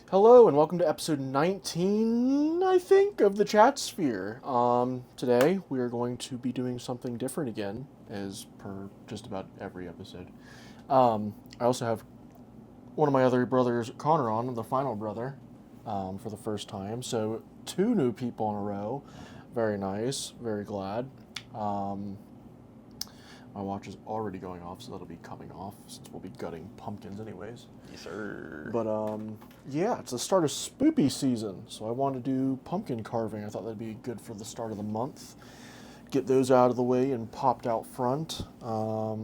Hello and welcome to episode 19, I think, of the Chat Sphere. Today we are going to be doing something different again, as per just about every episode. I also have one of my other brothers, Connor, on, the final brother, for the first time. So 2 new people in a row. Very nice, very glad. My watch is already going off, so that'll be coming off since we'll be gutting pumpkins anyways. Yes, sir. But yeah, it's the start of Spoopy season, so I wanted to do pumpkin carving. I thought that'd be good for the start of the month. Get those out of the way and popped out front. I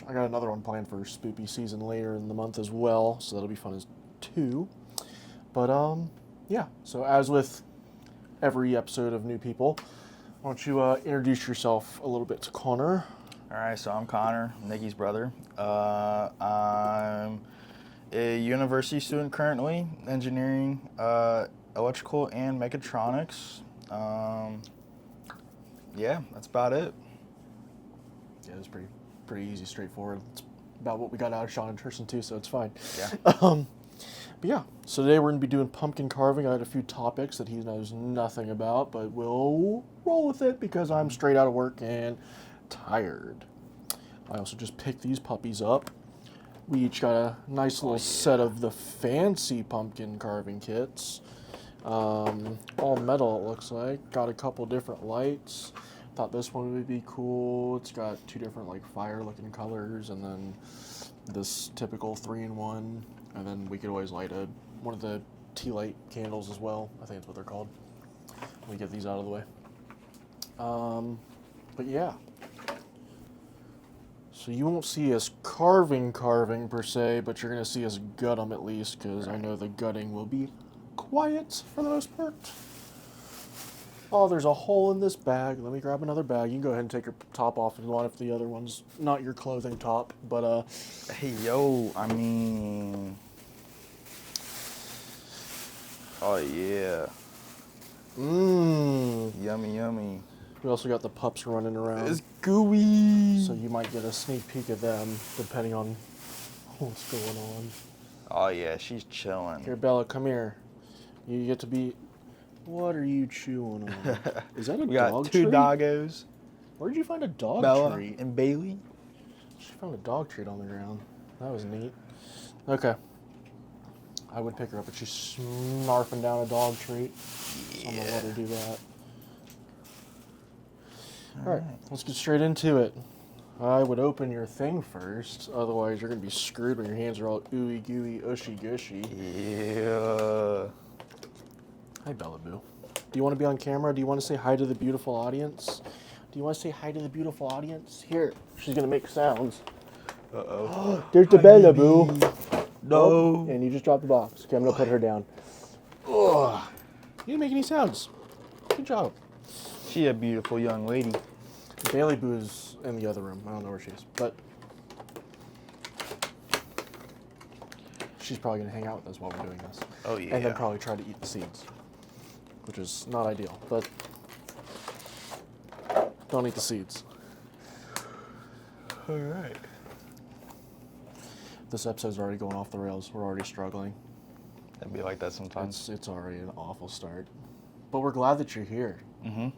got another one planned for Spoopy season later in the month as well, so that'll be fun as too. But yeah, so as with every episode of New People, why don't you introduce yourself a little bit to Connor? All right, so I'm Connor, Nikki's brother. I'm a university student currently, engineering, electrical and mechatronics. Yeah, that's about it. Yeah, it's pretty easy, straightforward. It's about what we got out of Sean and Tristan too, so it's fine. Yeah. But yeah, so today we're going to be doing pumpkin carving. I had a few topics that he knows nothing about, but we'll roll with it because I'm straight out of work and tired. I also just picked these puppies up. We each got a nice little set of the fancy pumpkin carving kits. All metal, it looks like. Got a couple different lights. Thought this one would be cool. It's got 2 different like fire-looking colors, and then this typical 3-in-1. And then we could always light one of the tea light candles as well. I think that's what they're called. We get these out of the way. But yeah. So you won't see us carving per se, but you're going to see us gut them at least, because I know the gutting will be quiet for the most part. Oh, there's a hole in this bag. Let me grab another bag. You can go ahead and take your top off if you want, if the other one's not your clothing top. But Hey, yo, I mean... Oh, yeah. Yummy, yummy. We also got the pups running around. It's gooey. So you might get a sneak peek of them, depending on what's going on. Oh, yeah, she's chilling. Here, Bella, come here. You get to be... What are you chewing on? Is that a We dog got 2 treat? doggos. Where did you find a dog Bella treat? and Bailey. She found a dog treat on the ground. That was neat. Okay. I would pick her up, but she's snarfing down a dog treat. So I'm going to let her do that. All right, let's get straight into it. I would open your thing first, otherwise you're going to be screwed when your hands are all ooey gooey, ushy gushy. Yeah. Hi, Bella Boo. Do you want to be on camera? Do you want to say hi to the beautiful audience? Do you want to say hi to the beautiful audience? Here, she's going to make sounds. Uh-oh. There's the Bella Boo. No. Oh, and you just dropped the box. Okay, I'm going to put her down. Ugh. You didn't make any sounds. Good job. She a beautiful young lady. Bailey Boo is in the other room. I don't know where she is, but she's probably going to hang out with us while we're doing this. Oh, yeah. And then probably try to eat the seeds, which is not ideal, but don't eat the seeds. All right. This episode's already going off the rails. We're already struggling. It'd be like that sometimes. It's already an awful start. But we're glad that you're here. You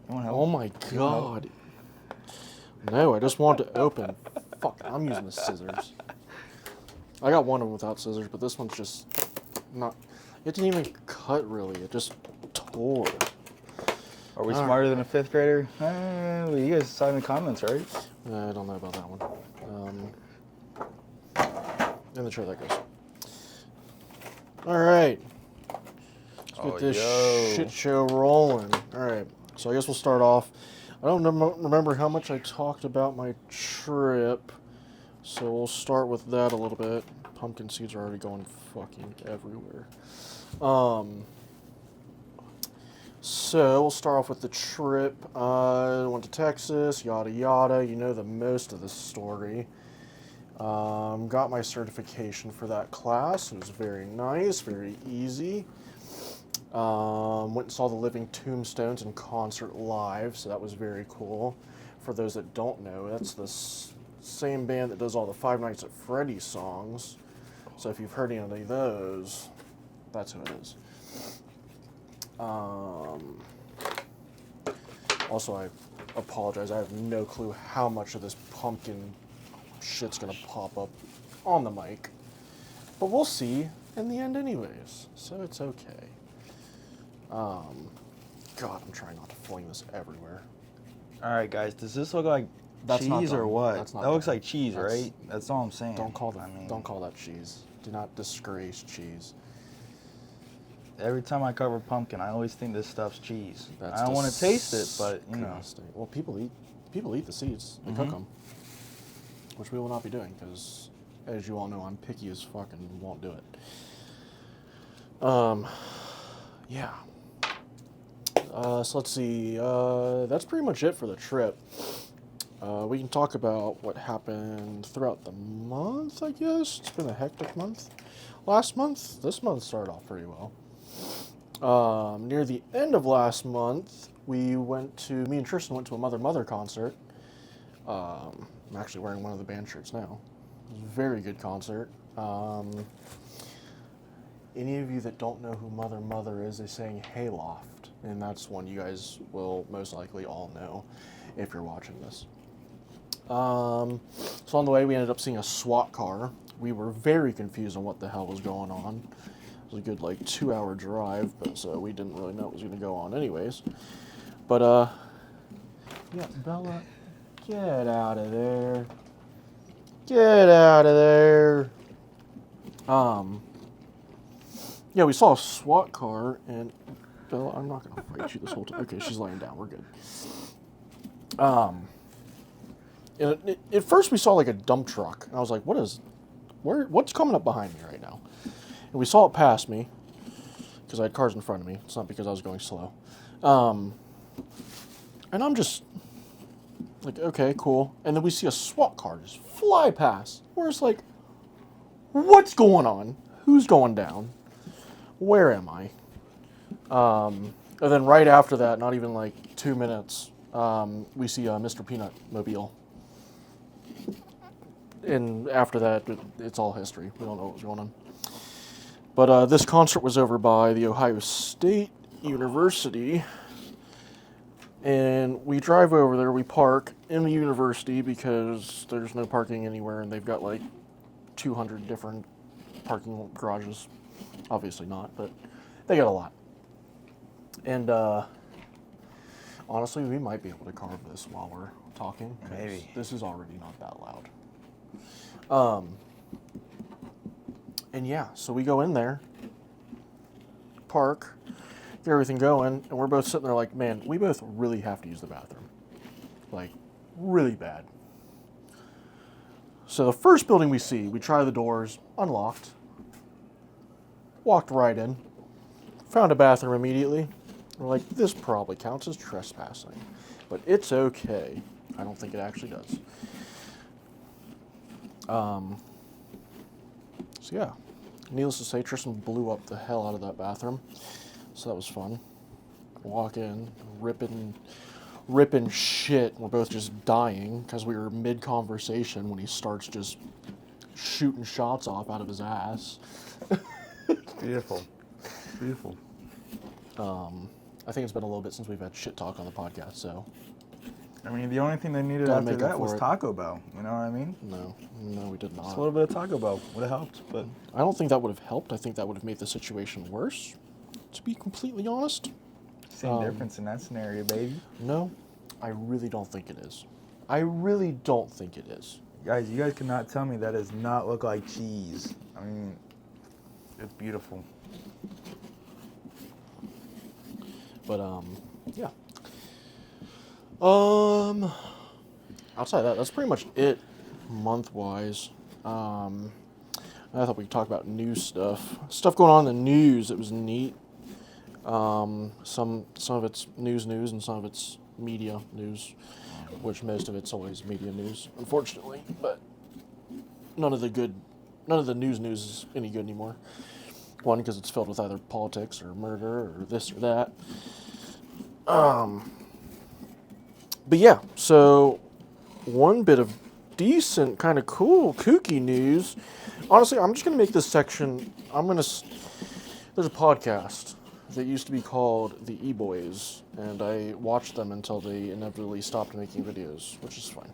want help? Oh my god. No, I just want it to open. Fuck, I'm using the scissors. I got one of them without scissors, but this one's just not... It didn't even cut, really. It just tore. Are we smarter than a 5th grader? Well, you guys decide in the comments, right? I don't know about that one. In the tray that goes. Alright. Let's get this shit show rolling. Alright, so I guess we'll start off. I don't remember how much I talked about my trip, so we'll start with that a little bit. Pumpkin seeds are already going fucking everywhere. So we'll start off with the trip. I went to Texas, yada yada. You know the most of the story. Got my certification for that class. It was very nice, very easy. Went and saw the Living Tombstones in concert live, so that was very cool. For those that don't know, that's the same band that does all the Five Nights at Freddy's songs. So if you've heard any of those, that's who it is. Also, I apologize. I have no clue how much of this pumpkin shit's gonna pop up on the mic. But we'll see in the end anyways. So it's okay. God, I'm trying not to fling this everywhere. All right, guys. Does this look like That's not cheese or done. what? That's not That looks done. like cheese, right? That's all I'm saying. Don't call that cheese. Do not disgrace cheese. Every time I cover pumpkin, I always think this stuff's cheese. That's I don't want to taste it, but you know. disgusting. Well, people eat the seeds and cook them, which we will not be doing because, as you all know, I'm picky as fuck and won't do it. Yeah. So let's see. That's pretty much it for the trip. We can talk about what happened throughout the month, I guess. It's been a hectic month. This month started off pretty well. Near the end of last month, me and Tristan went to a Mother concert. I'm actually wearing one of the band shirts now. It was a very good concert. Any of you that don't know who Mother is, they sang Hayloft, and that's one you guys will most likely all know if you're watching this. So on the way, we ended up seeing a SWAT car. We were very confused on what the hell was going on. It was a good 2-hour drive, but so we didn't really know what was going to go on anyways. But yeah, Bella, get out of there. Get out of there. Yeah, we saw a SWAT car, and Bella, I'm not gonna fight you this whole time. Okay, she's laying down. We're good. At first we saw a dump truck, and I was like, what's coming up behind me right now? And we saw it pass me, because I had cars in front of me. It's not because I was going slow. And I'm just like, okay, cool. And then we see a SWAT car just fly past. We're just like, what's going on? Who's going down? Where am I? And then right after that, not even 2 minutes, we see a Mr. Peanut mobile. And after that, it's all history. We don't know what was going on. But this concert was over by the Ohio State University. And we drive over there, we park in the university because there's no parking anywhere, and they've got 200 different parking garages. Obviously not, but they got a lot. And honestly, we might be able to carve this while we're talking. Maybe. This is already not that loud. And yeah, so we go in there, park, get everything going, and we're both sitting there like, man, we both really have to use the bathroom. Really bad. So the first building we see, we try the doors, unlocked. Walked right in, found a bathroom immediately. We're like, this probably counts as trespassing, but it's okay. I don't think it actually does. So yeah, needless to say, Tristan blew up the hell out of that bathroom, so that was fun. Walk in, ripping shit. We're both just dying because we were mid-conversation when he starts just shooting shots off out of his ass. Beautiful. Beautiful. I think it's been a little bit since we've had shit talk on the podcast, so. I mean, the only thing they needed Gotta after make up that for was it. Taco Bell. You know what I mean? No, we did Just not. a little bit of Taco Bell would have helped, but I don't think that would have helped. I think that would have made the situation worse, to be completely honest. same difference in that scenario, baby. No, I really don't think it is. I really don't think it is. Guys, you guys cannot tell me that does not look like cheese. I mean, it's beautiful. But, yeah. Outside of that, that's pretty much it month-wise. I thought we could talk about news stuff. Stuff going on in the news. It was neat. Some of it's news and some of it's media news, which most of it's always media news, unfortunately. But none of the news is any good anymore. One, because it's filled with either politics or murder or this or that. But yeah, so one bit of decent, kind of cool, kooky news. Honestly, I'm just going to make this section, there's a podcast that used to be called The E-Boys, and I watched them until they inevitably stopped making videos, which is fine.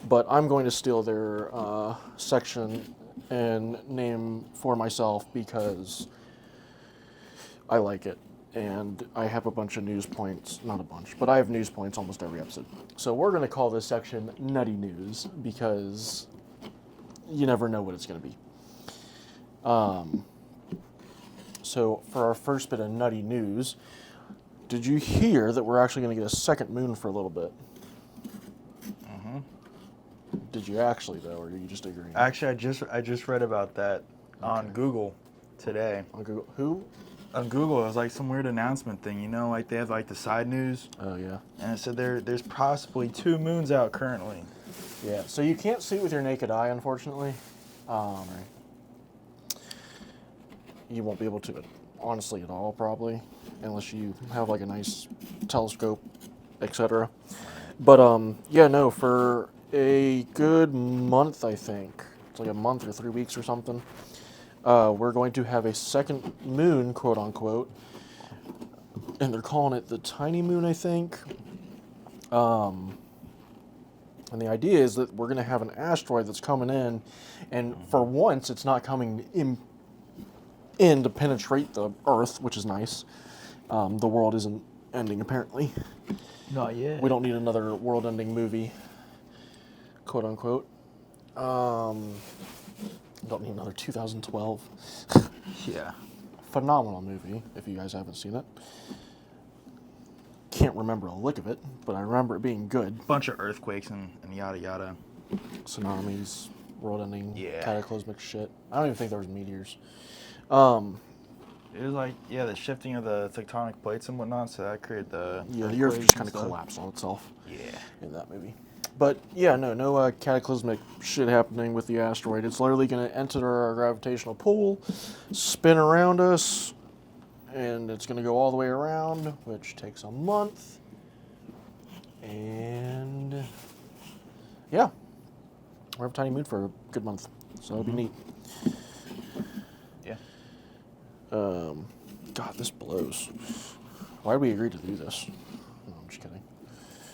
But I'm going to steal their section and name for myself because I like it. And I have a bunch of news points, not a bunch, but I have news points almost every episode. So we're going to call this section Nutty News because you never know what it's going to be. So for our first bit of nutty news, did you hear that we're actually going to get a second moon for a little bit? Mm-hmm. Did you actually, though, or are you just agreeing? Actually, I just read about that on Google today. On Google? Who? On Google, it was like some weird announcement thing, you know, like they have like the side news. Oh, yeah. And it said there's possibly 2 moons out currently. Yeah, so you can't see with your naked eye, unfortunately. You won't be able to, honestly, at all, probably, unless you have like a nice telescope, etc. But yeah, no, for a good month, I think it's like a month or 3 weeks or something. We're going to have a second moon, quote unquote, and they're calling it the tiny moon, I think. And the idea is that we're going to have an asteroid that's coming in, and for once, it's not coming in to penetrate the Earth, which is nice. The world isn't ending, apparently. Not yet. We don't need another world-ending movie, quote unquote. Don't need another 2012. Yeah. Phenomenal movie, if you guys haven't seen it. Can't remember a lick of it, but I remember it being good. Bunch of earthquakes and yada yada. Tsunamis, world-ending, Yeah. cataclysmic shit. I don't even think there was meteors. It was like, yeah, the shifting of the tectonic plates and whatnot, so that created the... Yeah, the Earth just kind of collapsed on itself. Yeah. In that movie. But yeah, no cataclysmic shit happening with the asteroid. It's literally going to enter our gravitational pull, spin around us, and it's going to go all the way around, which takes a month. And yeah, we're have a tiny moon for a good month, so that'll be neat. Yeah. God, this blows. Why did we agree to do this? No, I'm just kidding.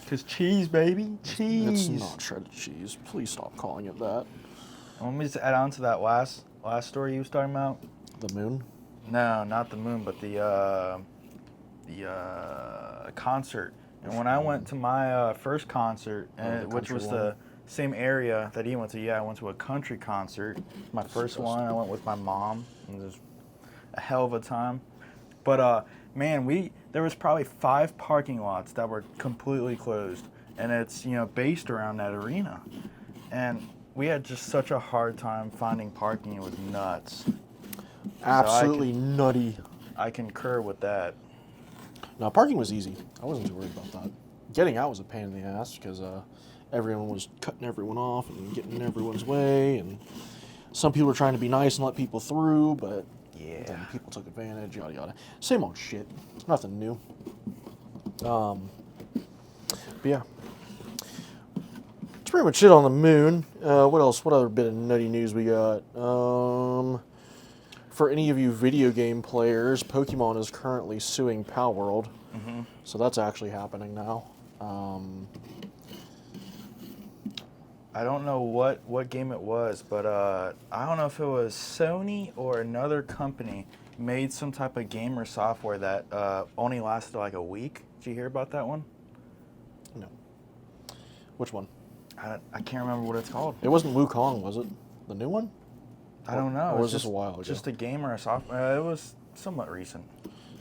Because cheese, baby. Cheese. It's not shredded cheese. Please stop calling it that. Let me just add on to that last story you was talking about. The moon? No, not the moon, but the concert. And when I went to my first concert, which was the same area that he went to, I went to a country concert. My first one, I went with my mom. It was a hell of a time. But man, there was probably 5 parking lots that were completely closed, and it's based around that arena, and we had just such a hard time finding parking. It was nuts. Absolutely nutty. I concur with that. No, parking was easy. I wasn't too worried about that. Getting out was a pain in the ass because everyone was cutting everyone off and getting in everyone's way, and some people were trying to be nice and let people through, but then people took advantage, yada yada. Same old shit. Nothing new. But yeah. That's pretty much it on the moon. What else? What other bit of nutty news we got? For any of you video game players, Pokemon is currently suing Palworld. Mm-hmm. So that's actually happening now. I don't know what game it was, but I don't know if it was Sony or another company made some type of game or software that only lasted like a week. Did you hear about that one? No. Which one? I can't remember what it's called. It wasn't Wukong, was it? The new one? I don't know. Or It was this just a while ago? Just a game or a software. It was somewhat recent,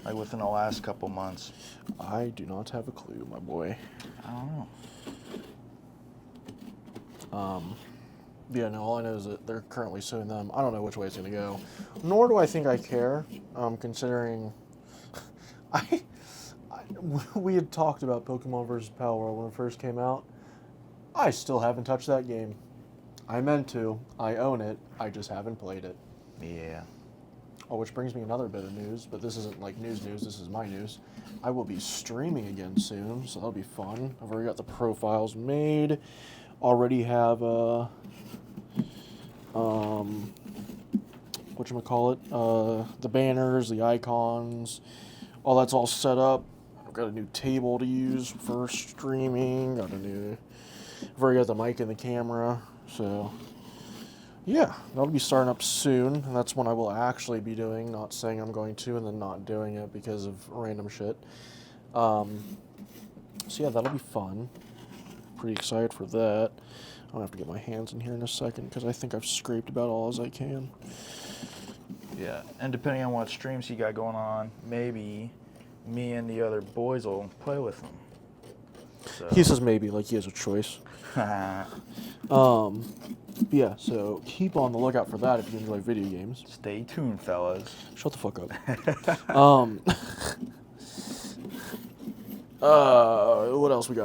like within the last couple months. I do not have a clue, my boy. I don't know. Yeah, no, all I know is that they're currently suing them. I don't know which way it's going to go. Nor do I think I care, considering we had talked about Pokemon vs. Palworld when it first came out. I still haven't touched that game. I meant to. I own it. I just haven't played it. Yeah. Oh, which brings me another bit of news, but this isn't like news. This is my news. I will be streaming again soon, so that'll be fun. I've already got the profiles made. already have whatchamacallit, the banners, the icons, all that's all set up. I've got a new table to use for streaming. I've already got the mic and the camera, so yeah, that'll be starting up soon, and that's when I will actually be doing, not saying I'm going to and then not doing it because of random shit. So yeah, that'll be fun. Pretty excited for that. I'll have to get my hands in here in a second because I think I've scraped about all as I can. Yeah, and depending on what streams you got going on, maybe me and the other boys will play with them. So. He says maybe, like he has a choice. Yeah, so keep on the lookout for that if you enjoy video games. Stay tuned, fellas. Shut the fuck up. What else we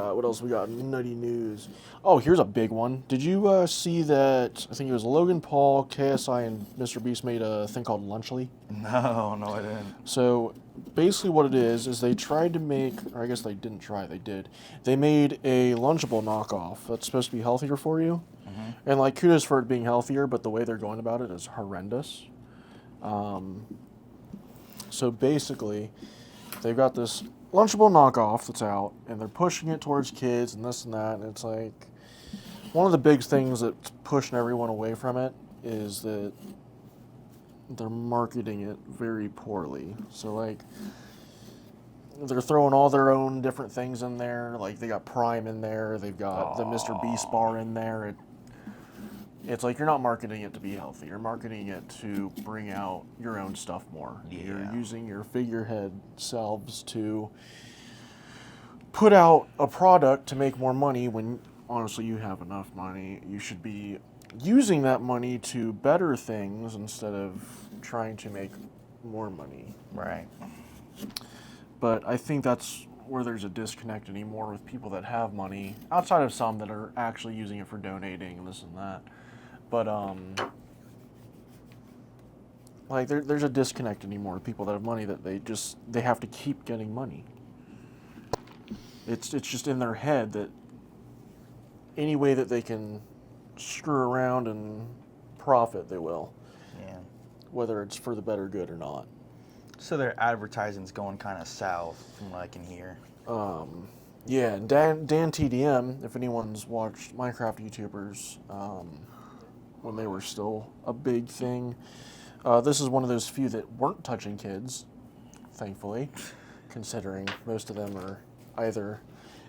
got? Nutty news. Oh, here's a big one. Did you see that? I think it was Logan Paul, KSI, and Mr. Beast made a thing called Lunchly. No, I didn't. So basically what it is they tried to make, or I guess they didn't try, they did. They made a Lunchable knockoff that's supposed to be healthier for you. Mm-hmm. And like kudos for it being healthier, but the way they're going about it is horrendous. So basically, they've got this Lunchable knockoff that's out, and they're pushing it towards kids and this and that, and it's like, one of the big things that's pushing everyone away from it is that they're marketing it very poorly. So like, they're throwing all their own different things in there. Like they got Prime in there, they've got the Mr. Beast bar in there. It's like you're not marketing it to be healthy. You're marketing it to bring out your own stuff more. Yeah. You're using your figurehead selves to put out a product to make more money when honestly you have enough money. You should be using that money to better things instead of trying to make more money. Right. But I think that's where there's a disconnect anymore with people that have money, outside of some that are actually using it for donating and this and that. But like there's a disconnect anymore with people that have money that they have to keep getting money. It's just in their head that any way that they can screw around and profit, they will. Yeah. Whether it's for the better good or not. So their advertising's going kind of south, from what I can hear. Yeah, and Dan TDM, if anyone's watched Minecraft YouTubers, when they were still a big thing, this is one of those few that weren't touching kids, thankfully, considering most of them are either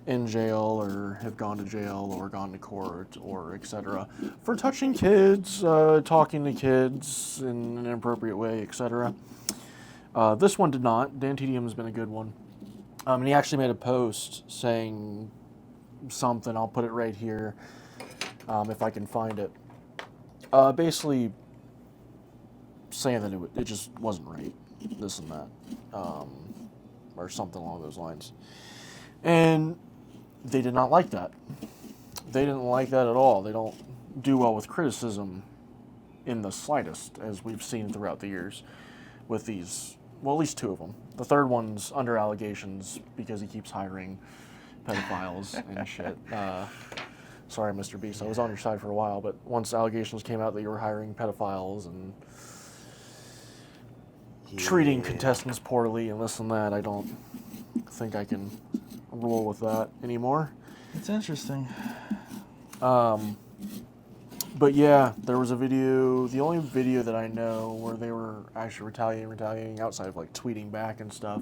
in jail or have gone to jail or gone to court or etc. for touching kids, talking to kids in an inappropriate way, etc. This one did not. Dan TDM has been a good one. And he actually made a post saying something, I'll put it right here, if I can find it. Basically saying that it just wasn't right, this and that, or something along those lines. And they did not like that. They didn't like that at all. They don't do well with criticism in the slightest, as we've seen throughout the years with these, well, at least two of them. The third one's under allegations because he keeps hiring pedophiles and shit. Sorry, Mr. Beast, I was on your side for a while, but once allegations came out that you were hiring pedophiles and treating contestants poorly and this and that, I don't think I can roll with that anymore. It's interesting. But yeah, there was a video, the only video that I know where they were actually retaliating outside of like tweeting back and stuff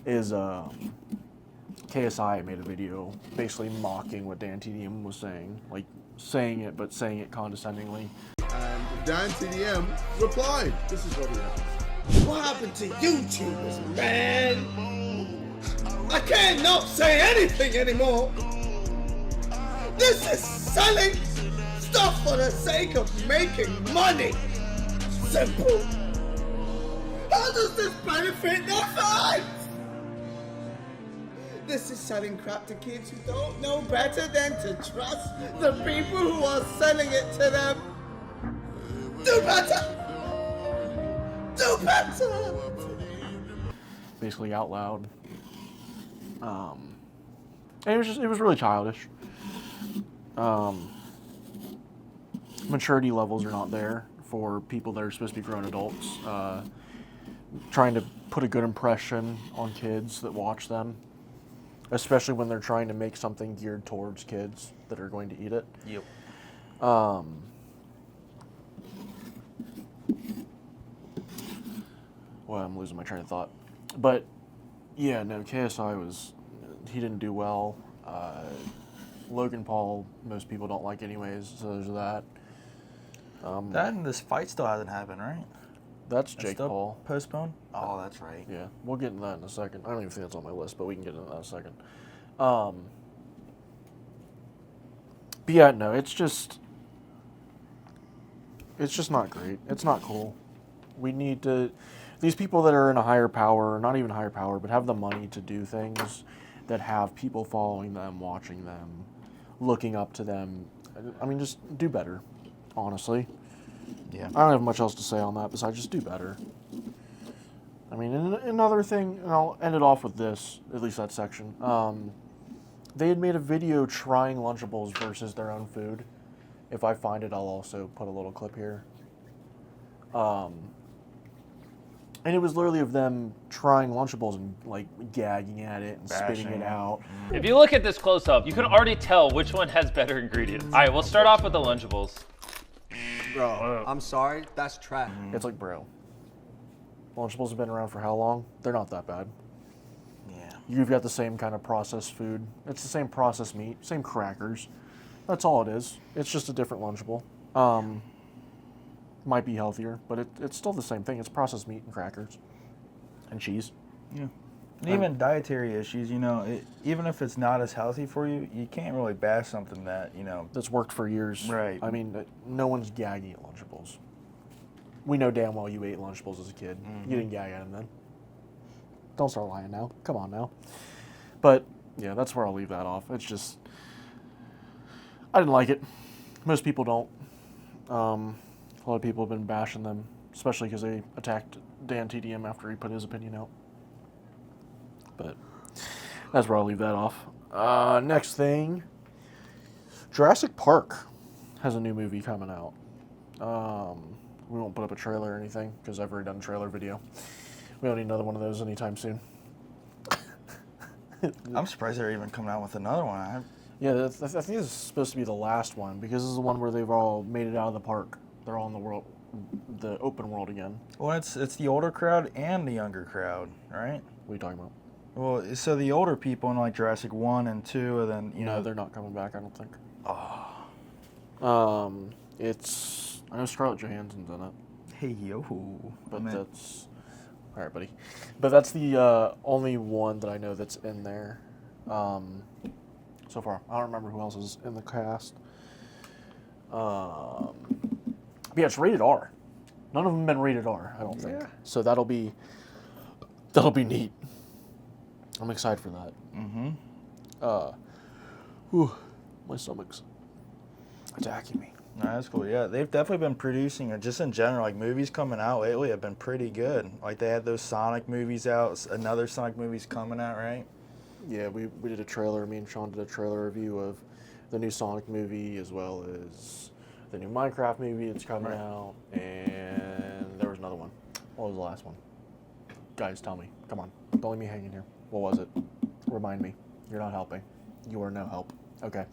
is KSI made a video basically mocking what Dan TDM was saying, like saying it but saying it condescendingly. And Dan TDM replied, this is what he happened. What happened to YouTubers, man? I can't not say anything anymore. This is selling stuff for the sake of making money. Simple. How does this benefit their lives? This is selling crap to kids who don't know better than to trust the people who are selling it to them. Do better! Do better! Basically out loud. And it was really childish. maturity levels are not there for people that are supposed to be grown adults. Trying to put a good impression on kids that watch them, especially when they're trying to make something geared towards kids that are going to eat it. Yep. Well, I'm losing my train of thought. But, yeah, no, he didn't do well. Logan Paul, most people don't like anyways, so there's that. That and this fight still hasn't happened, right? That's It's Jake still Paul. postponed? Oh, that's right. Yeah, we'll get into that in a second. I don't even think that's on my list, but we can get into that in a second. But yeah, no, it's just not great. It's not cool. We need to, these people that are in a higher power, not even higher power, but have the money to do things that have people following them, watching them, looking up to them. I mean, just do better, honestly. Yeah. I don't have much else to say on that besides just do better. I mean, another thing, and I'll end it off with this, at least that section. They had made a video trying Lunchables versus their own food. If I find it, I'll also put a little clip here. And it was literally of them trying Lunchables and like gagging at it and spitting it out. If you look at this close up, you can already tell which one has better ingredients. All right, we'll start off with the Lunchables. Bro, I'm sorry, that's trash. It's like, bro, Lunchables have been around for how long? They're not that bad. Yeah. You've got the same kind of processed food. It's the same processed meat, same crackers. That's all it is. It's just a different Lunchable. Might be healthier, but it's still the same thing. It's processed meat and crackers and cheese. Yeah. And even dietary issues, even if it's not as healthy for you, you can't really bash something that, That's worked for years. Right. I mean, no one's gagging at Lunchables. We know damn well you ate Lunchables as a kid. You didn't gag at them then. Don't start lying now. Come on now. But, yeah, that's where I'll leave that off. It's just, I didn't like it. Most people don't. A lot of people have been bashing them, especially because they attacked Dan TDM after he put his opinion out. But that's where I'll leave that off. Next thing, Jurassic Park has a new movie coming out. We won't put up a trailer or anything because I've already done a trailer video. We don't need another one of those anytime soon. I'm surprised they're even coming out with another one. Yeah, I think this is supposed to be the last one because this is the one where they've all made it out of the park. They're all in the open world again. Well, it's the older crowd and the younger crowd, right? What are you talking about? Well, so the older people in like Jurassic 1 and 2, and then, No, they're not coming back, I don't think. Oh. I know Scarlett Johansson's in it, Hey, yo. but that's, all right, buddy. But that's the only one that I know that's in there so far. I don't remember who else is in the cast. But yeah, it's rated R. None of them have been rated R, I don't think. So that'll be neat. I'm excited for that. My stomach's attacking me. No, that's cool. Yeah, they've definitely been producing, or just in general, like movies coming out lately have been pretty good. Like they had those Sonic movies out. Another Sonic movie's coming out, right? Yeah, we did a trailer. Me and Sean did a trailer review of the new Sonic movie as well as the new Minecraft movie that's coming out. And there was another one. What was the last one? Guys, tell me. Come on. Don't leave me hanging here. What was it? Remind me. You're not helping. You are no help. Okay.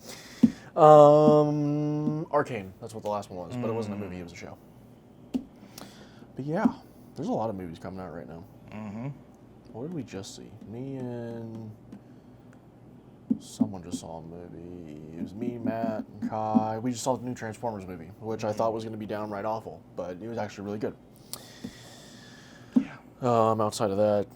Arcane. That's what the last one was. But it wasn't a movie. It was a show. But yeah, there's a lot of movies coming out right now. What did we just see? Me and someone just saw a movie. It was me, Matt, and Kai. We just saw the new Transformers movie, which I thought was going to be downright awful, but it was actually really good. Yeah. Outside of that,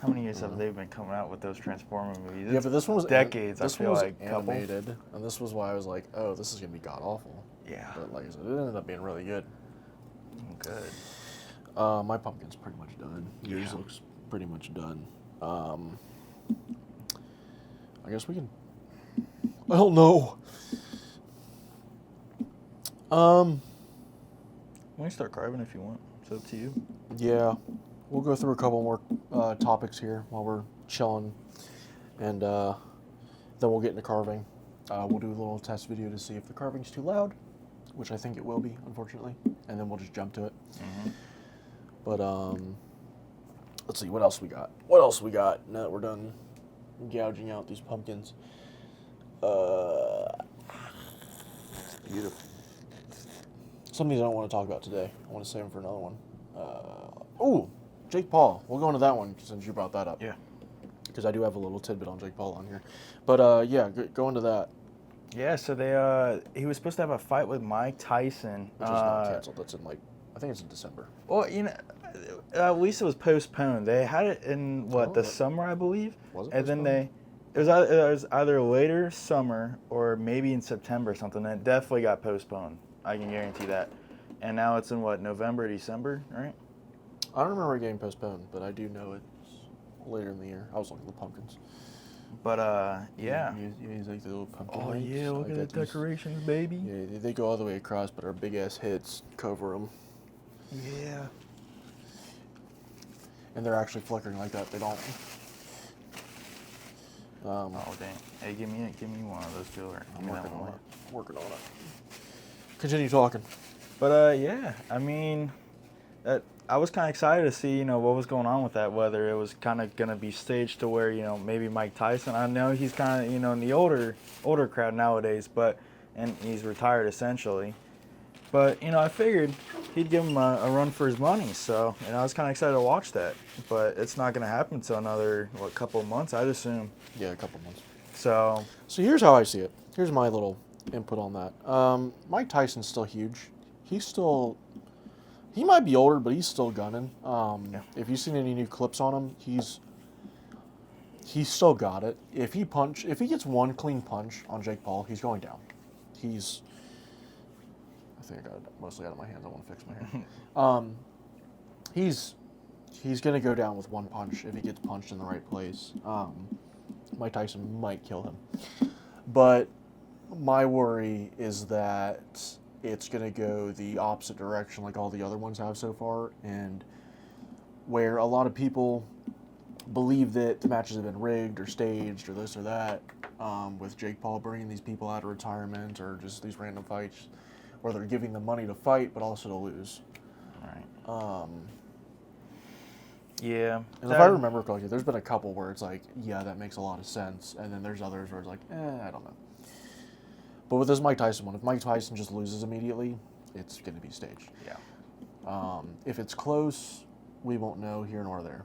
How many years have they been coming out with those Transformer movies? yeah, but this one was decades. This I feel one was like animated, and this was why I was like, "Oh, this is gonna be god awful." Yeah. But like I said, it ended up being really good. Good. My pumpkin's pretty much done. Yours looks pretty much done. I guess we can. I don't know. We can start carving if you want. It's up to you. Yeah, we'll go through a couple more topics here while we're chilling, and then we'll get into carving. We'll do a little test video to see if the carving's too loud, which I think it will be, unfortunately, and then we'll just jump to it. Mm-hmm. But let's see what else we got. What else we got now that we're done gouging out these pumpkins? Beautiful. Some of these I don't want to talk about today. I want to save them for another one. Ooh, Jake Paul. We'll go into that one since you brought that up. Yeah. Because I do have a little tidbit on Jake Paul on here. But yeah, go into that. Yeah, so he was supposed to have a fight with Mike Tyson. Which is not canceled. That's in I think it's in December. Well, at least it was postponed. They had it in the summer, I believe. Was it? And then it was either later summer or maybe in September or something. And it definitely got postponed. I can guarantee that. And now it's in November, December, right? I don't remember it getting postponed, but I do know it's later in the year. I was looking at the pumpkins. But yeah. You like the little pumpkin Oh lights? yeah, look I at the got these- decorations, baby. Yeah, they go all the way across, but our big ass hits cover them, Yeah. and they're actually flickering like that. They don't. Oh dang! Hey, give me one of those, Joe. I'm working on it. Continue talking. But yeah, I mean, I was kind of excited to see what was going on with that. Whether it was kind of gonna be staged to where maybe Mike Tyson. I know he's kind of in the older crowd nowadays, and he's retired essentially. But I figured he'd give him a run for his money. So I was kind of excited to watch that. But it's not gonna happen until another couple of months, I'd assume. Yeah, a couple months. So here's how I see it. Here's my little input on that. Mike Tyson's still huge. He might be older, but he's still gunning. Yeah. If you've seen any new clips on him, he's still got it. If he gets one clean punch on Jake Paul, he's going down. I think I got it mostly out of my hands. I want to fix my hair. He's gonna go down with one punch if he gets punched in the right place. Mike Tyson might kill him, but my worry is that it's going to go the opposite direction like all the other ones have so far, and where a lot of people believe that the matches have been rigged or staged or this or that, with Jake Paul bringing these people out of retirement or just these random fights where they're giving them money to fight but also to lose. all right. Yeah. And if I remember correctly, there's been a couple where it's like, yeah, that makes a lot of sense, and then there's others where it's like, I don't know. But with this Mike Tyson one, if Mike Tyson just loses immediately, it's going to be staged. Yeah. If it's close, we won't know here nor there.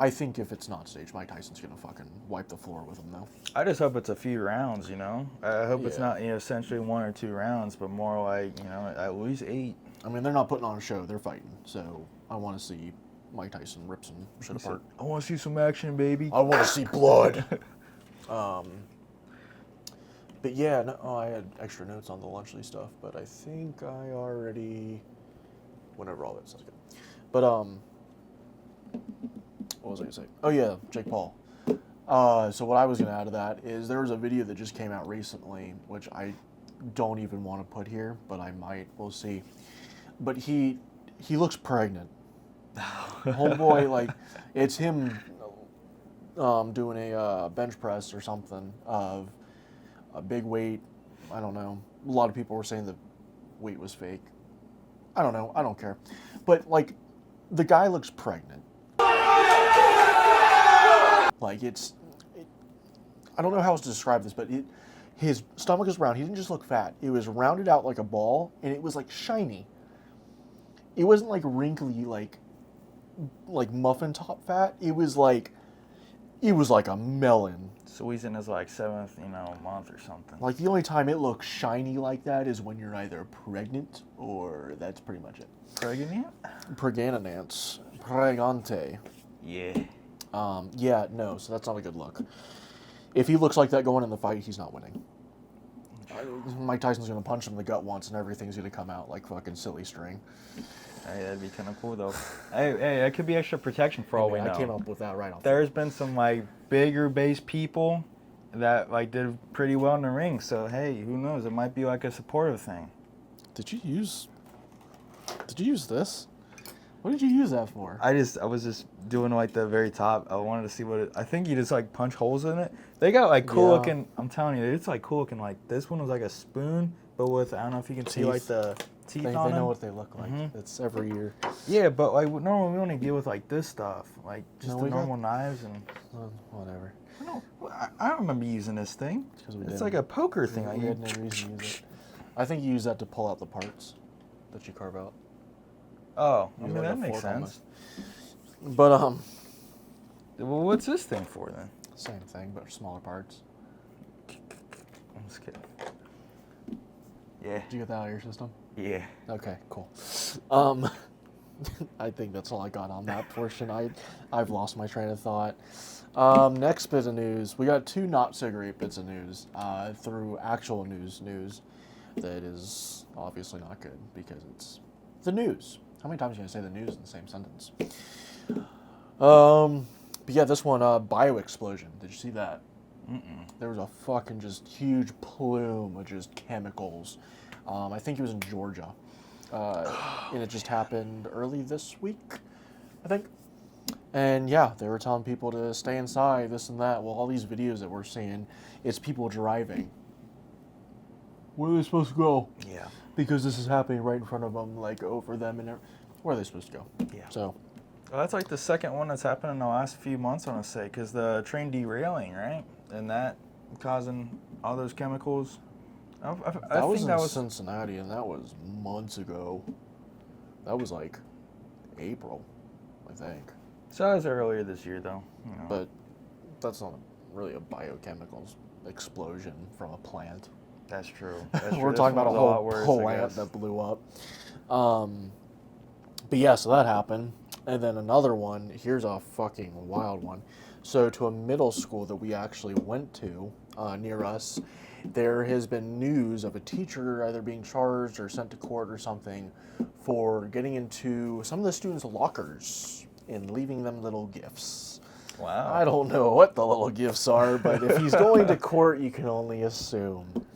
I think if it's not staged, Mike Tyson's going to fucking wipe the floor with him, though. I just hope it's a few rounds, I hope it's Yeah. not, essentially 1 or 2 rounds, but more like, at least 8. I mean, they're not putting on a show, they're fighting. So I want to see Mike Tyson rip some shit apart. I want to see some action, baby. I want to see blood. But yeah, I had extra notes on the Lunchley stuff, but I think I already went over all that stuff. But what was I gonna say? Oh yeah, Jake Paul. So what I was gonna add to that is there was a video that just came out recently, which I don't even want to put here, but I might. We'll see. But he looks pregnant. Homeboy, like it's him doing a bench press or something of a big weight. I don't know. A lot of people were saying the weight was fake. I don't know. I don't care. But like, the guy looks pregnant. Like I don't know how else to describe this, but his stomach is round. He didn't just look fat. It was rounded out like a ball, and it was like shiny. It wasn't like wrinkly, like muffin top fat. It was like a melon. So he's in his 7th, month or something. Like the only time it looks shiny like that is when you're either pregnant or that's pretty much it. Pregnant? Pregnant. Pregante. Yeah. Yeah, no, so that's not a good look. If he looks like that going in the fight, he's not winning. Mike Tyson's going to punch him in the gut once and everything's going to come out like fucking silly string. Hey, that'd be kind of cool, though. hey, that could be extra protection for all we know. I came up with that right off. There's been some, bigger base people that, did pretty well in the ring. So, hey, who knows? It might be, a supportive thing. Did you use this? What did you use that for? I was just doing like the very top. I wanted to see I think you just like punch holes in it. They got like cool looking. I'm telling you, it's like cool looking. Like this one was like a spoon, but with I don't know if you can see like the teeth on it. They know what they look like. It's every year. Yeah, but like normally we only deal with like this stuff, like just the normal knives and. Whatever. I don't remember using this thing. It's like a poker thing. We had no reason to use it. I think you use that to pull out the parts that you carve out. Oh, I mean that makes sense. But well, what's this thing for then? Same thing, but smaller parts. I'm just kidding. Yeah. Did you get that out of your system? Yeah. Okay, cool. I think that's all I got on that portion. I've lost my train of thought. Next bit of news. We got 2 not so great bits of news through actual news that is obviously not good because it's the news. How many times are you going to say the news in the same sentence? But yeah, this one, bio explosion. Did you see that? There was a fucking just huge plume of just chemicals. I think it was in Georgia. And it just happened early this week, I think. And yeah, they were telling people to stay inside, this and that. Well, all these videos that we're seeing, it's people driving. Where are they supposed to go? Yeah. Because this is happening right in front of them, like over them, and where are they supposed to go? Yeah. So. Well, that's like the second one that's happened in the last few months, I want to say, because the train derailing, right? And that causing all those chemicals. I was think in Cincinnati, and that was months ago. That was like April, I think. So that was earlier this year, though. You know. But that's not really a biochemicals explosion from a plant. That's true. We're talking about a whole plant that blew up. But yeah, so that happened. And then another one, here's a fucking wild one. So to a middle school that we actually went to near us, there has been news of a teacher either being charged or sent to court or something for getting into some of the students' lockers and leaving them little gifts. Wow. I don't know what the little gifts are, but if he's going to court, you can only assume.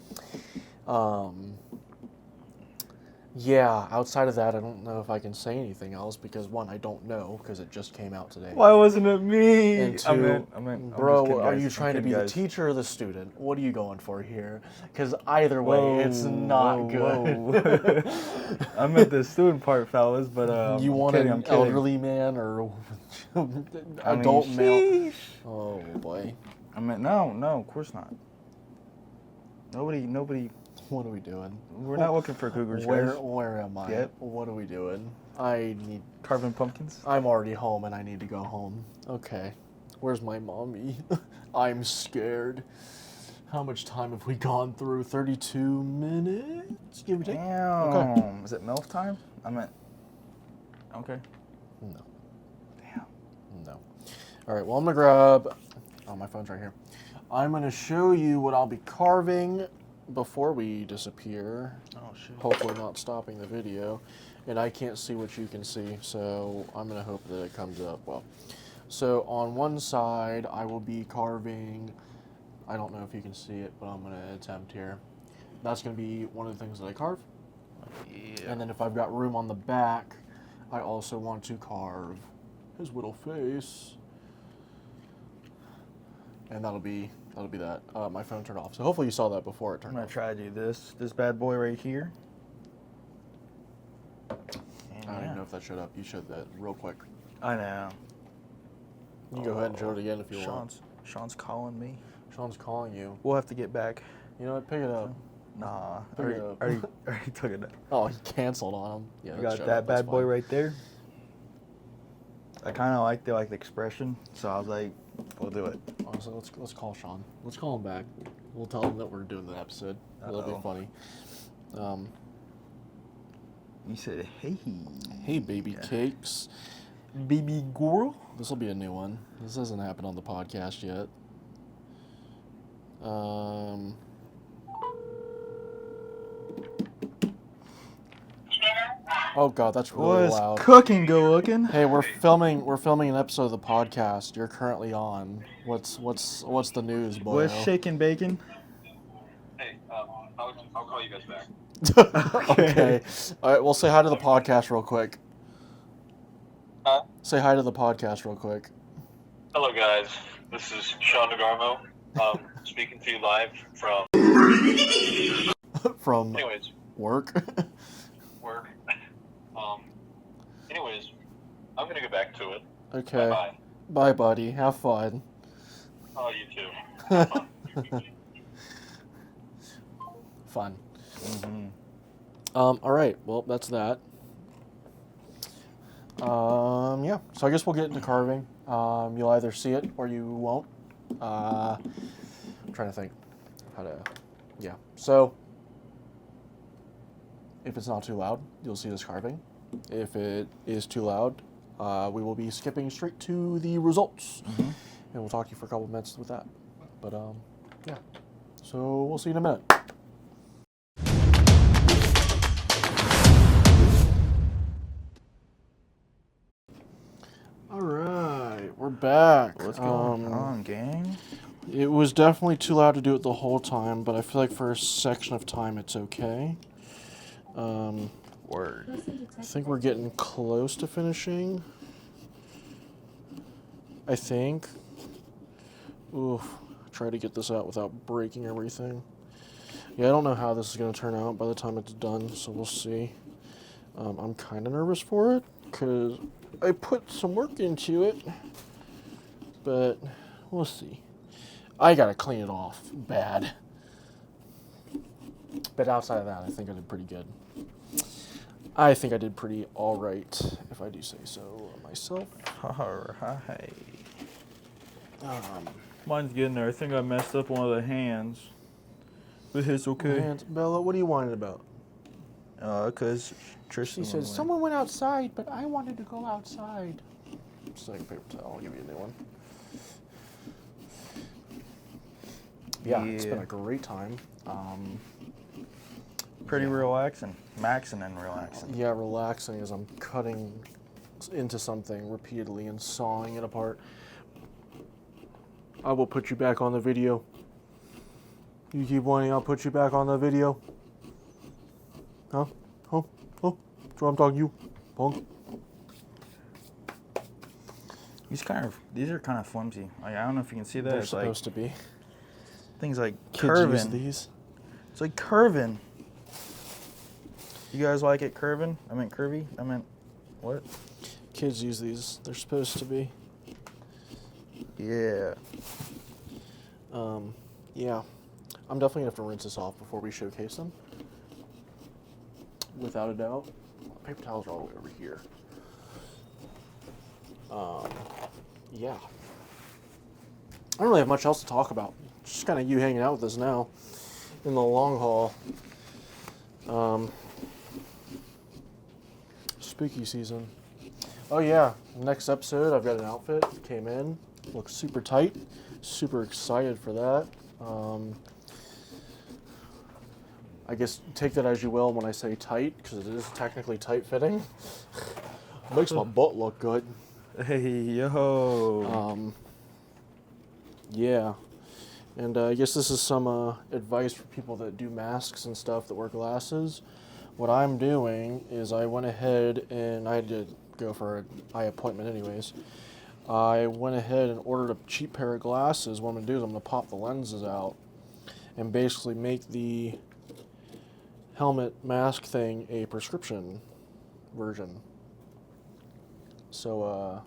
Yeah, outside of that, I don't know if I can say anything else because, one, I don't know because it just came out today. Why wasn't it me? And two, bro, are you trying to be guys. the teacher or the student? What are you going for here? Because either way, it's not good. I meant the student part, fellas, but you want an elderly man or adult male? Oh boy. I meant no, of course not. Nobody. What are we doing? We're not looking for cougars, guys. Where am I? Yep. What are we doing? I need carving pumpkins. I'm already home and I need to go home. Okay. Where's my mommy? I'm scared. How much time have we gone through? 32 minutes? Give or take? Damn. Okay. Is it MILF time? I meant. Okay. No. Damn. No. All right, well, I'm going to grab... Oh, my phone's right here. I'm going to show you what I'll be carving before we disappear. Oh, shit. Hopefully not stopping the video. And I can't see what you can see, so I'm going to hope that it comes up well. So on one side, I will be carving... I don't know if you can see it, but I'm going to attempt here. That's going to be one of the things that I carve. Yeah. And then if I've got room on the back, I also want to carve his little face. And that'll be that. My phone turned off. So hopefully you saw that before it turned off. I'm going to try to do this bad boy right here. I don't even know if that showed up. You showed that real quick. I know. You can go ahead and show it again if you want. Sean's calling me. Sean's calling you. We'll have to get back. You know what? Pick it up. Nah. Pick it up. Already took it up. Oh, he canceled on him. Yeah, You got that bad boy right there. I kind of like the expression, so I was like, we'll do it. Oh, so let's call Sean. Let's call him back. We'll tell him that we're doing the episode. That'll be funny. You said, hey. Hey, baby cakes. Baby girl. This will be a new one. This hasn't happened on the podcast yet. Oh god, that's really loud. Cooking good looking? Hey, we're filming an episode of the podcast. You're currently on. What's the news, boy? What's shaking bacon? Hey, I'll call you guys back. Okay. All right, we'll say hi to the podcast real quick. Say hi to the podcast real quick. Hello, guys. This is Sean DeGarmo. Speaking to you live from. From Anyways, work. work. Anyways, I'm gonna get back to it. Okay. Bye. Bye, buddy. Have fun. Oh, you too. Have fun. Fun. Mm-hmm. All right. Well, that's that. Yeah. So I guess we'll get into carving. You'll either see it or you won't. I'm trying to think how to. Yeah. So if it's not too loud, you'll see this carving. If it is too loud, we will be skipping straight to the results, Mm-hmm. and we'll talk to you for a couple minutes with that. But yeah. So we'll see you in a minute. All right, we're back. What's going on, gang? It was definitely too loud to do it the whole time, but I feel like for a section of time it's okay. Word. I think we're getting close to finishing. I think. Oof. Try to get this out without breaking everything. Yeah, I don't know how this is going to turn out by the time it's done, so we'll see. I'm kind of nervous for it, because I put some work into it, but we'll see. I got to clean it off bad. But outside of that, I think I did pretty good. I think I did pretty alright, if I do say so myself. Alright. Um, Mine's getting there. I think I messed up one of the hands. But it's okay. and Bella, what are you whining about? Because Tristan. She says, someone went outside, but I wanted to go outside. Just like a paper towel, I'll give you a new one. Yeah, it's been a great time. Pretty relaxing. Maxing and relaxing. Yeah, relaxing as I'm cutting into something repeatedly and sawing it apart. I will put you back on the video. You keep whining, I'll put you back on the video. Huh? Oh, that's what I'm talking to you, punk. These are kind of flimsy. Like, I don't know if you can see that. They're It's supposed to be. like things like Kids curving. use these. It's like curving. You guys like it curving? I meant curvy. I meant what? Kids use these. They're supposed to be. Yeah. Yeah. I'm definitely gonna have to rinse this off before we showcase them. Without a doubt. Paper towels are all the way over here. Yeah. I don't really have much else to talk about. Just kind of you hanging out with us now in the long haul. Spooky season. Oh yeah, next episode I've got an outfit. Came in, looks super tight. Super excited for that. I guess take that as you will when I say tight, because it is technically tight fitting. Makes my butt look good. Hey, yo. Yeah. And I guess this is some advice for people that do masks and stuff that wear glasses. What I'm doing is I went ahead and I had to go for an eye appointment anyways. I went ahead and ordered a cheap pair of glasses. What I'm going to do is I'm going to pop the lenses out and basically make the helmet mask thing a prescription version. So,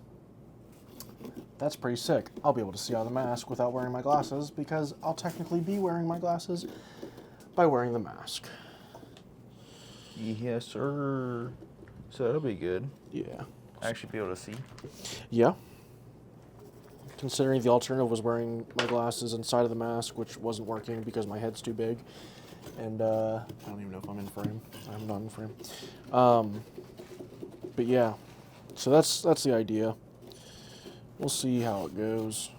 that's pretty sick. I'll be able to see out of the mask without wearing my glasses because I'll technically be wearing my glasses by wearing the mask. Yes, sir. So that'll be good. Yeah. Actually be able to see. Yeah. Considering the alternative was wearing my glasses inside of the mask, which wasn't working because my head's too big. And I don't even know if I'm in frame. I'm not in frame. But yeah. So that's the idea. We'll see how it goes.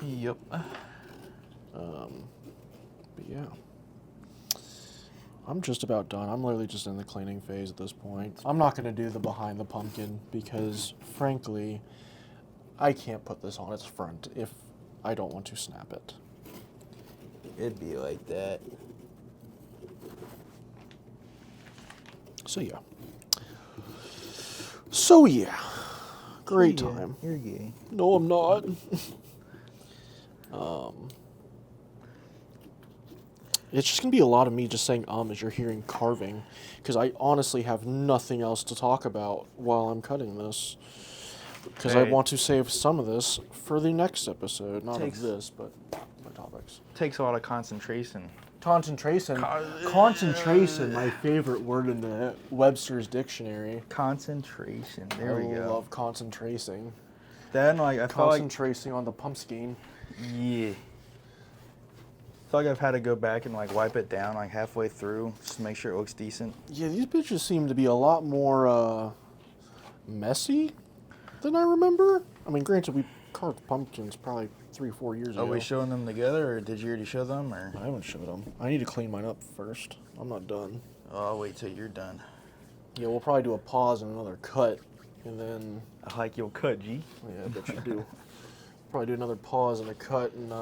Yep. But yeah. I'm just about done. I'm literally just in the cleaning phase at this point. I'm not going to do the behind the pumpkin because, frankly, I can't put this on its front if I don't want to snap it. It'd be like that. So yeah. Great Sure, yeah. time. You're gay. No, I'm not. It's just gonna be a lot of me just saying as you're hearing carving, because I honestly have nothing else to talk about while I'm cutting this. Because I Hey. want to save some of this for the next episode, not Takes- of this, but my topics. Takes a lot of concentration. Concentration. Concentration, my favorite word in the Webster's dictionary. Concentration. There we I go. love concentrating. Then like I felt like Concentrating on the pumpkin. yeah. I feel like I've had to go back and like wipe it down like halfway through just to make sure it looks decent. Yeah, these bitches seem to be a lot more messy than I remember. I mean, granted, we carved pumpkins probably 3 or 4 years ago. Are we showing them together, or did you already show them? Or I haven't showed them. I need to clean mine up first. I'm not done. oh, I'll wait till you're done. Yeah, we'll probably do a pause and another cut, and then I like your cut, G. yeah, I bet you do. Probably do another pause and a cut, and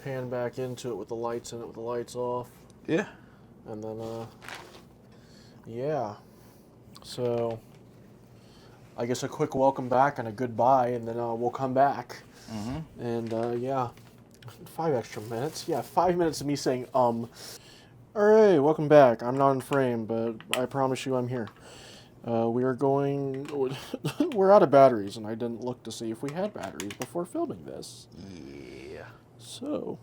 pan back into it with the lights in it, with the lights off, Yeah. and then yeah. So I guess a quick welcome back and a goodbye, and then we'll come back. Mm-hmm. And yeah, 5 extra minutes. Yeah, 5 minutes of me saying All right, welcome back. I'm not in frame, but I promise you I'm here. We are going. We're out of batteries, and I didn't look to see if we had batteries before filming this. Yeah. So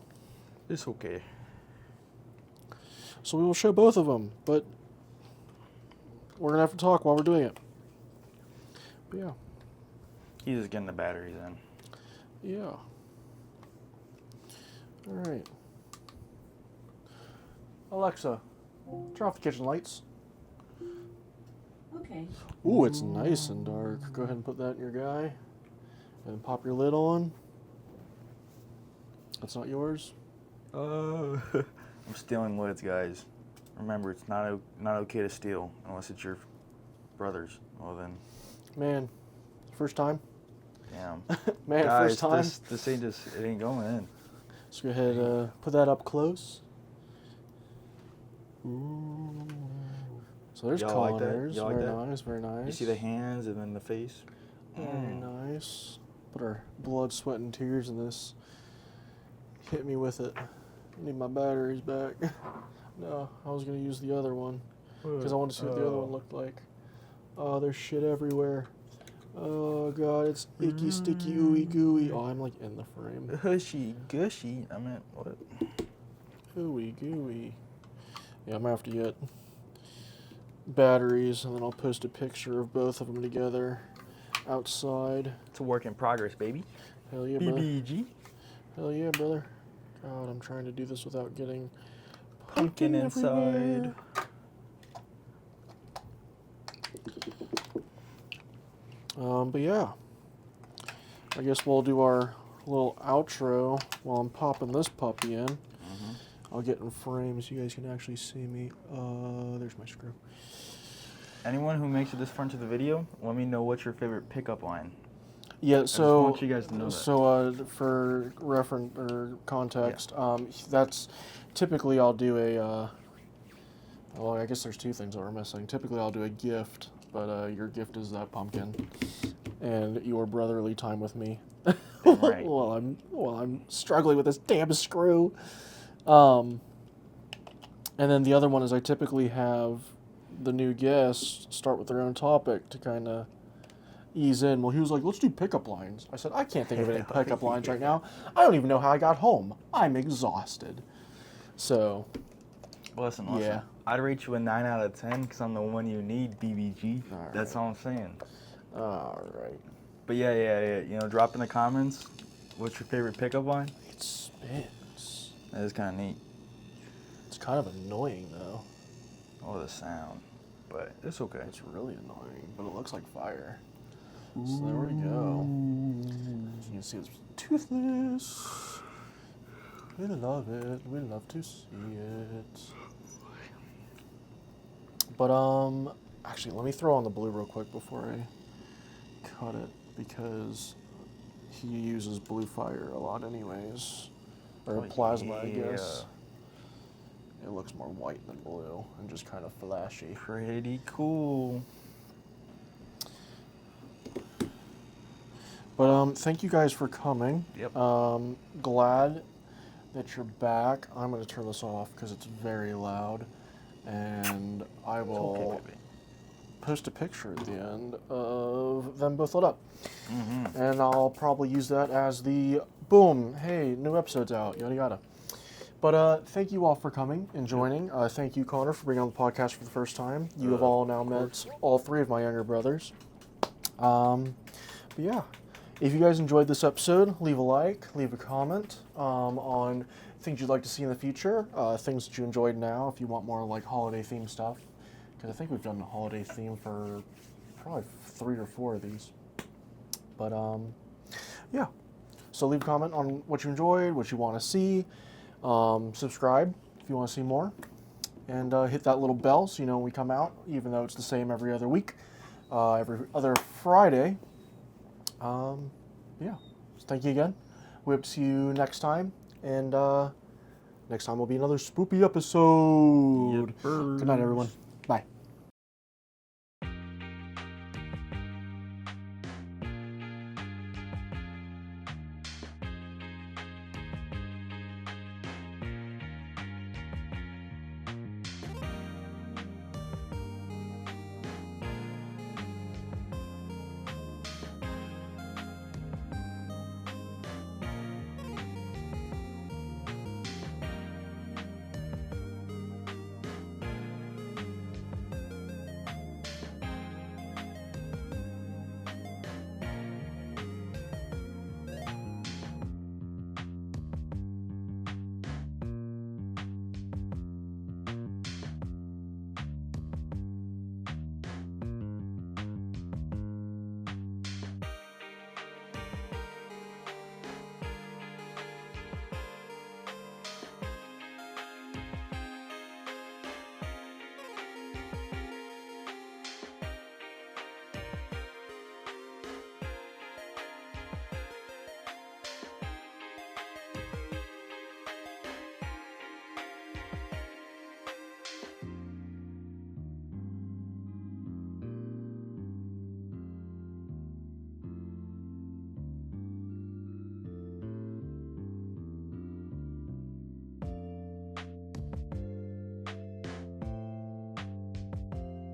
It's okay. we will show both of them, but we're gonna have to talk while we're doing it. But yeah. He's just getting the batteries in. Yeah. All right. Alexa, turn off the kitchen lights. Okay. Ooh, it's nice and dark. Go ahead and put that in your guy. And pop your lid on. That's not yours? I'm stealing lids, guys. Remember, it's not okay to steal unless it's your brother's. Well then, Man, first time? damn. Man, Guys, first time? This ain't just, it ain't going in. Let's go ahead, put that up close. Ooh. So there's Y'all like that? Connors. Y'all like Very that? nice, very nice. You see the hands and then the face? Very nice. Put our blood, sweat, and tears in this. Hit me with it. I need my batteries back. No, I was going to use the other one because I wanted to see what the other one looked like. Oh, there's shit everywhere. Oh, God, it's icky, sticky, ooey, gooey. Oh, I'm like in the frame. Hushy, gushy. I meant what? Ooey, gooey. Yeah, I'm going to have to get batteries, and then I'll post a picture of both of them together outside. It's a work in progress, baby. Hell yeah, brother. BBG. Hell yeah, brother. God, I'm trying to do this without getting Pumpkin inside. everywhere. But yeah, I guess we'll do our little outro while I'm popping this puppy in. I'll get in frame so you guys can actually see me. There's my screw. Anyone who makes it this far into the video, let me know what's your favorite pickup line. Yeah, just so want you guys to know that. So for reference or context, that's typically I'll do a. Well, I guess there's 2 things that we're missing. Typically, I'll do a gift, but your gift is that pumpkin, and your brotherly time with me. Damn right. Well, I'm struggling with this damn screw. And then the other one is I typically have the new guests start with their own topic to kind of ease in. Well, he was like, let's do pickup lines. I said, I can't think of any pickup lines right now. I don't even know how I got home. I'm exhausted. So, Listen. Yeah. I'd rate you a 9 out of 10 because I'm the one you need, BBG. All That's all I'm saying. all right. But yeah. You know, drop in the comments what's your favorite pickup line. It spins. That is kind of neat. It's kind of annoying, though. Oh, the sound. But it's okay. It's really annoying, but it looks like fire. So there we go. As you can see, it's toothless. We love it. We love to see it. But actually, let me throw on the blue real quick before I cut it because he uses blue fire a lot, anyways, or plasma, I guess. It looks more white than blue and just kind of flashy. Pretty cool. But thank you guys for coming. Yep. Glad that you're back. I'm going to turn this off because it's very loud. And I will Okay, baby. post a picture at the end of them both lit up. Mm-hmm. And I'll probably use that as the boom, hey, new episode's out, yada yada. But thank you all for coming and joining. Thank you, Connor, for being on the podcast for the first time. You have all now met all three of my younger brothers. But yeah, if you guys enjoyed this episode, leave a like, leave a comment on things you'd like to see in the future, things that you enjoyed now, if you want more like holiday theme stuff. Because I think we've done a holiday theme for probably 3 or 4 of these. But yeah, so leave a comment on what you enjoyed, what you want to see. Subscribe if you want to see more. And hit that little bell so you know when we come out, even though it's the same every other week, every other Friday. Yeah, so thank you again. We hope to see you next time. And next time will be another Spoopy episode. Yep. Good night, everyone. Bye.